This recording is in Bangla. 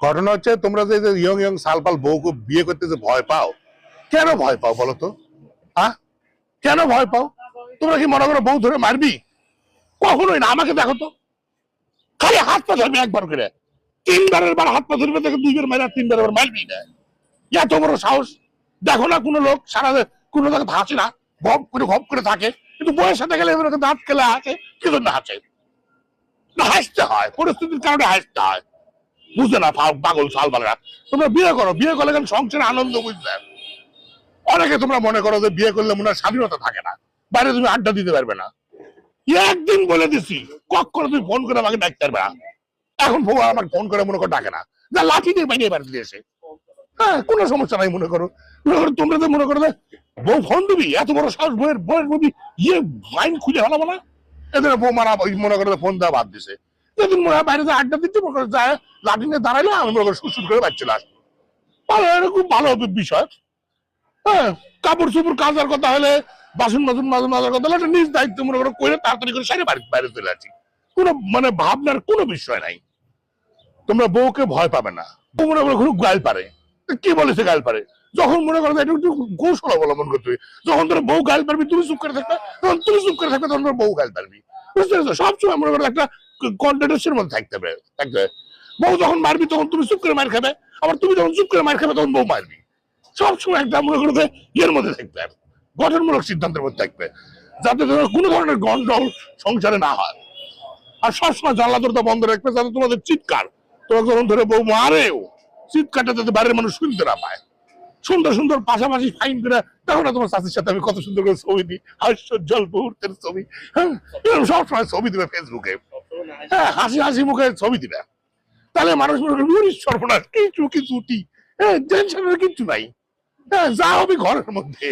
ঘটনা হচ্ছে তোমরা যে ইয়ং ইয়ং সালপাল বউকে বিয়ে করতে যে ভয় পাও, কেন ভয় পাও বলো তো? হ্যাঁ, কেন ভয় পাও? তোমরা কি মনে করো বউ ধরে মারবি? কখনোই না। আমাকে দেখো তো, খালি হাত পা ধরবি একবার করে, তিনবারের বার হাত পা ধরবে, দেখো দুইবার মারা তিনবার মারবি না। এত বড় সাহস! দেখো না কোনো লোক সারা কোনো লোক হাসে না, ঘপ করে থাকে, কিন্তু বউয়ের সাথে গেলে দাঁত খেলে হাসে। কি জন্য হাসে? না, হাসতে হয়, পরিস্থিতির কারণে হাসতে হয়। বুঝলে না পাগল সালবালেরা? তোমরা বিয়ে করো, বিয়ে করলে কেন সংসারে আনন্দ বুঝলে। অনেকে তোমরা মনে করো যে বিয়ে করলে মনে হয় স্বাধীনতা থাকে না, বাইরে তুমি আড্ডা দিতে পারবে না। একদিন বলে দিছি, কখনো তুমি ফোন করে আমাকে ডাকতে পারবে না। এখন বউ আমাকে ফোন করে মনে করো ডাকে না, যা লাঠি দিয়ে বাইরে বাড়ি দিয়ে এসে। হ্যাঁ, কোনো সমস্যা নাই। মনে করো তোমরা তো মনে করো বউ ফোন দিবি, এত বড় সাহস বউয়ের বউয়ের প্রতি লাইন খুলে হলাবো না। এদের বউ মারা মনে করো ফোন দেওয়া বাদ দিছে। যেদিন মনে হয় বাইরে আড্ডা দিতে মনে করো যায়, লাঠি নিয়ে দাঁড়াইলে আমি মনে করো সুর করে বাচ্চা আসবো। ভালো, খুব ভালো বিষয়। হ্যাঁ, কাপড় চোপড় কাচার কথা হলে, বাসন বাসন মাজার কথা হলে একটা নিজ দায়িত্ব মনে করো করে তাড়াতাড়ি করে সারে বাইরে চলে আসি। কোনো মানে ভাবনার কোনো বিষয় নাই। তোমরা বউকে ভয় পাবে না। বউ মনে করো খুব গাল পারে। কি বলেছে গাল পারে? যখন মনে করো এটা একটু কৌশল অবলম্বন করতে হবে। যখন তোর বউ গাল পারবি, তুমি চুপ করে থাকবে, তখন তুমি চুপ করে থাকবে, তখন তোর বউ গাল পারবি। বুঝতে পেরেছো? সবসময় মনে করো একটা কন্ট্রাডিকশনের মধ্যে থাকতে হবে। বউ যখন মারবি তখন তুমি চুপ করে মার খাবে, আবার তুমি যখন চুপ করে মার খাবে তখন বউ মারবি। সবসময় একটা মনে করো ইয়ের মধ্যে থাকবে, গঠনমূলক সিদ্ধান্তের মধ্যে থাকবে, যাতে তোমার কোনো ধরনের গন্ডগোল সংসারে না হয়। আর সবসময় জানলা দরজা বন্ধ রাখবে, যাতে তোমাদের চিৎকার, তোমাকে যখন ধরে বউ মারেও চিৎকারটা যাতে বাইরের মানুষ শুনতে না পায়। সুন্দর সুন্দর পাশাপাশি ফাইন করে দেখো না, তোমার চাষির সাথে আমি কত সুন্দর করে ছবি দিই, হাস্যজ্জ্বল মুহূর্তের ছবি। হ্যাঁ, এরকম সবসময় ছবি দিবে ফেসবুকে। হ্যাঁ, হাসি হাসি মুখে ছবি দিবে, তাহলে মানুষ মনে করবে সর্বনাশ, কিছু কিছু টেনশনের কিচ্ছু নাই। হ্যাঁ, যা হবে ঘরের মধ্যে।